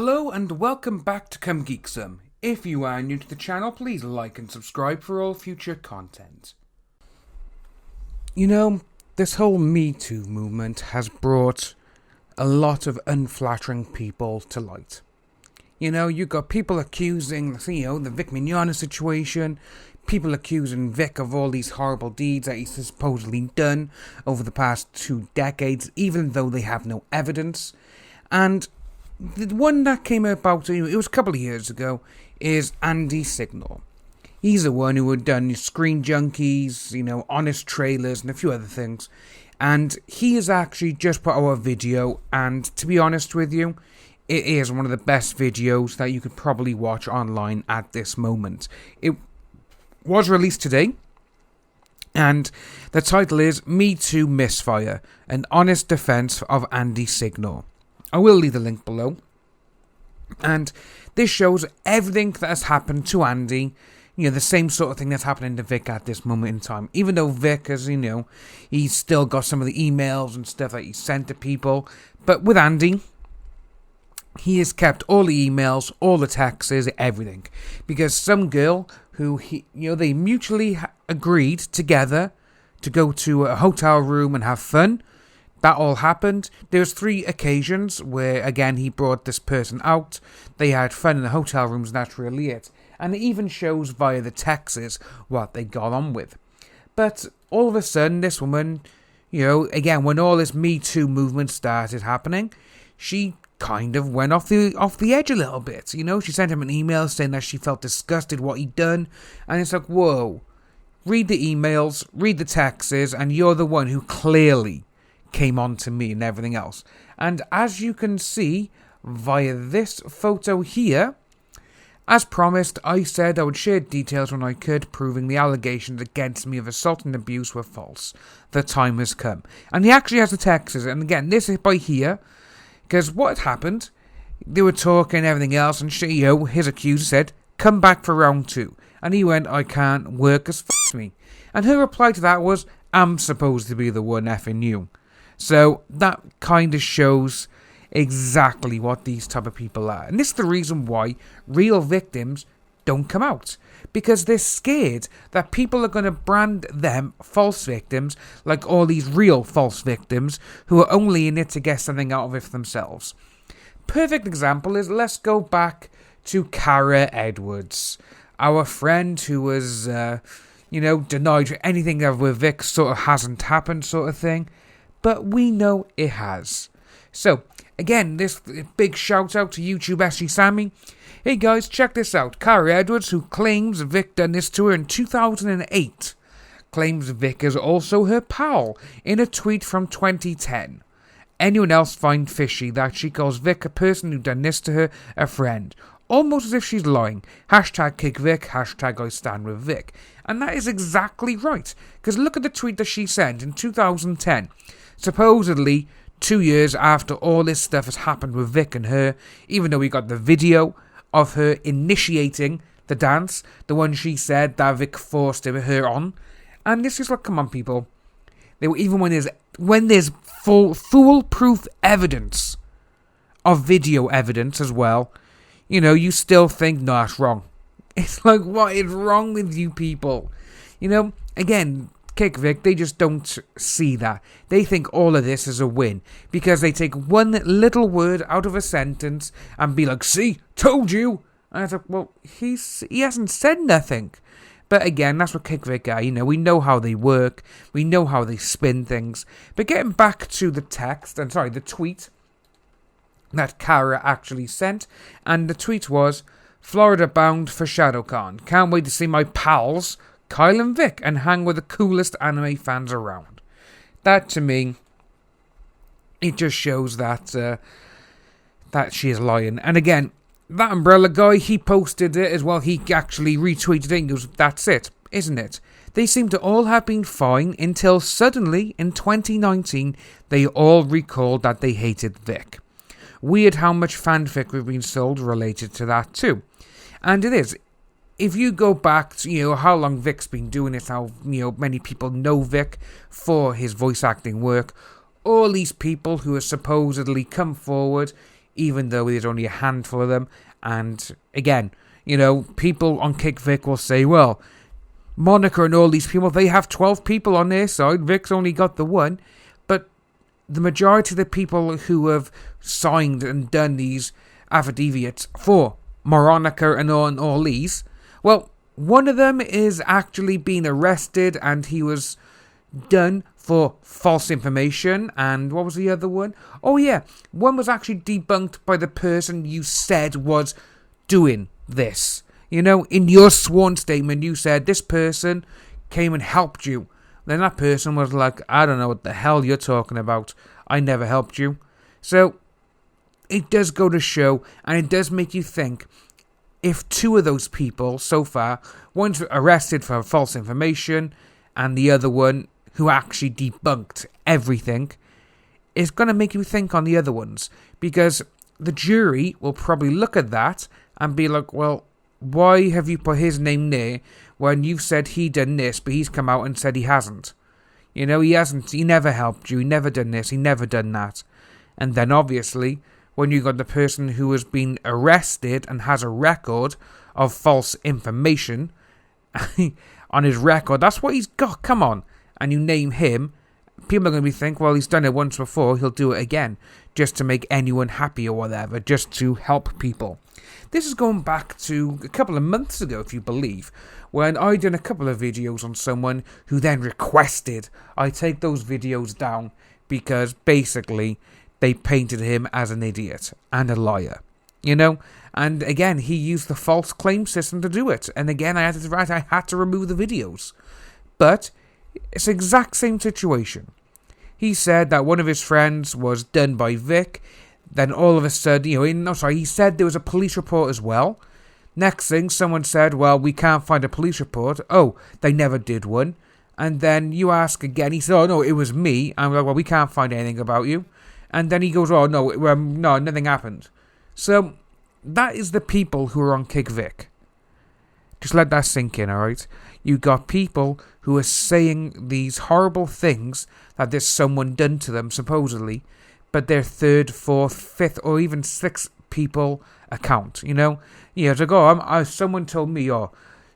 Hello and welcome back to Come Geek Some. If you are new to the channel, please like and subscribe for all future content. You know, this whole Me Too movement has brought a lot of unflattering people to light. You know, you got people accusing, the Vic Mignogna situation, people accusing Vic of all these horrible deeds that he's supposedly done over the past 2 decades, even though they have no evidence. And the one that came about, it was a couple of years ago, is Andy Signal. He's the one who had done Screen Junkies, Honest Trailers, and a few other things. And he has actually just put out a video, and to be honest with you, it is one of the best videos that you could probably watch online at this moment. It was released today, and the title is Me Too Misfire, an honest defense of Andy Signal. I will leave the link below. And this shows everything that has happened to Andy. The same sort of thing that's happening to Vic at this moment in time. Even though Vic has, he's still got some of the emails and stuff that he sent to people. But with Andy, he has kept all the emails, all the texts, everything. Because some girl who, they mutually agreed together to go to a hotel room and have fun. That all happened. There's 3 occasions where, again, he brought this person out. They had fun in the hotel rooms, and that's really it. And it even shows via the texts what they got on with. But all of a sudden, this woman, again, when all this Me Too movement started happening, she kind of went off the edge a little bit. She sent him an email saying that she felt disgusted what he'd done. And it's like, whoa, read the emails, read the texts, and you're the one who clearly came on to me and everything else. And as you can see via this photo here, as promised, I said I would share details when I could, proving the allegations against me of assault and abuse were false. The time has come. And he actually has the texts, and again, this is by here, because what had happened, they were talking and everything else, and she, his accuser said, come back for round 2. And he went, I can't work as me. And her reply to that was, I'm supposed to be the one effing you. So that kind of shows exactly what these type of people are. And this is the reason why real victims don't come out. Because they're scared that people are going to brand them false victims like all these real false victims who are only in it to get something out of it for themselves. Perfect example is, let's go back to Kara Edwards. Our friend who was, denied anything that with Vic sort of hasn't happened sort of thing. But we know it has. So, again, this big shout out to YouTube Ashley Sammy. Hey guys, check this out. Kara Edwards, who claims Vic done this to her in 2008, claims Vic is also her pal in a tweet from 2010. Anyone else find fishy that she calls Vic a person who done this to her a friend? Almost as if she's lying. Hashtag kick Vic, hashtag I stand with Vic. And that is exactly right. Because look at the tweet that she sent in 2010. Supposedly, 2 years after all this stuff has happened with Vic and her, even though we got the video of her initiating the dance, the one she said that Vic forced her on. And this is like, come on people. Even when there's foolproof evidence of video evidence as well, you still think, no, that's wrong. It's like, what is wrong with you people? Again, Kick Vic, they just don't see that. They think all of this is a win because they take one little word out of a sentence and be like, see, told you. And it's like, well, he hasn't said nothing. But again, that's what Kick Vic are. We know how they work. We know how they spin things. But getting back to the the tweet that Kara actually sent. And the tweet was, Florida bound for ShadowCon. Can't wait to see my pals Kyle and Vic and hang with the coolest anime fans around. That to me, it just shows that she is lying. And again, that Umbrella guy, he posted it as well. He actually retweeted it and goes, that's it, isn't it? They seem to all have been fine until suddenly in 2019 they all recalled that they hated Vic. Weird how much fanfic we've been sold related to that too. And it is. If you go back to, how long Vic's been doing it, how, many people know Vic for his voice acting work, all these people who have supposedly come forward, even though there's only a handful of them. And again, people on Kick Vic will say, well, Monica and all these people, they have 12 people on their side. Vic's only got the one. But the majority of the people who have signed and done these affidavits for Monica and all these, well, one of them is actually being arrested, and he was done for false information. And what was the other one? Oh yeah, one was actually debunked by the person you said was doing this. In your sworn statement, you said this person came and helped you. Then that person was like, I don't know what the hell you're talking about. I never helped you. So it does go to show, and it does make you think, if two of those people so far, one's arrested for false information and the other one who actually debunked everything, is going to make you think on the other ones. Because the jury will probably look at that and be like, well, why have you put his name there when you've said he done this, but he's come out and said he hasn't? He hasn't, he never helped you, he never done this, he never done that. And then obviously, when you got the person who has been arrested and has a record of false information on his record, that's what he's got, come on, and you name him, people are going to be thinking, well, he's done it once before, he'll do it again, just to make anyone happy or whatever, just to help people. This is going back to a couple of months ago, if you believe, when I did a couple of videos on someone who then requested I take those videos down because basically they painted him as an idiot and a liar, And again, he used the false claim system to do it. And again, I had to remove the videos. But it's the exact same situation. He said that one of his friends was done by Vic. Then all of a sudden, he said there was a police report as well. Next thing, someone said, well, we can't find a police report. Oh, they never did one. And then you ask again. He said, oh, no, it was me. I'm like, well, we can't find anything about you. And then he goes, oh, no, nothing happened. So that is the people who are on Kick Vic. Just let that sink in, alright? You got people who are saying these horrible things that there's someone done to them, supposedly, but they're third, fourth, fifth, or even sixth people account, to go, someone told me,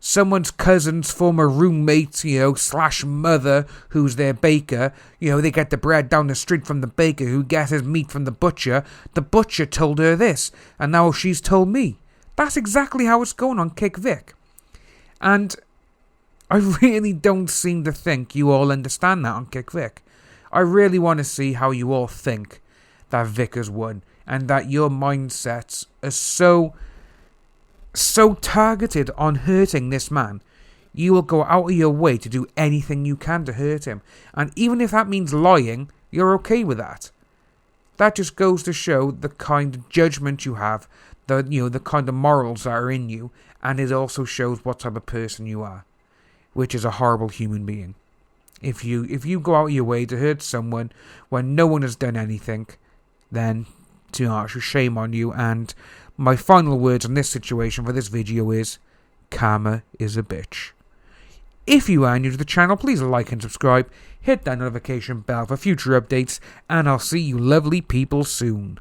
someone's cousin's former roommate, / mother, who's their baker, they get the bread down the street from the baker who gets his meat from the butcher told her this, and now she's told me. That's exactly how it's going on Kick Vic. And I really don't seem to think you all understand that on Kick Vic. I really want to see how you all think that Vic has won, and that your mindsets are so targeted on hurting this man. You will go out of your way to do anything you can to hurt him, and even if that means lying, you're okay with that. That just goes to show the kind of judgment you have, the kind of morals that are in you, and it also shows what type of person you are, which is a horrible human being. If you go out of your way to hurt someone when no one has done anything, then shame on you. And my final words on this situation for this video is, karma is a bitch. If you are new to the channel, please like and subscribe, hit that notification bell for future updates, and I'll see you lovely people soon.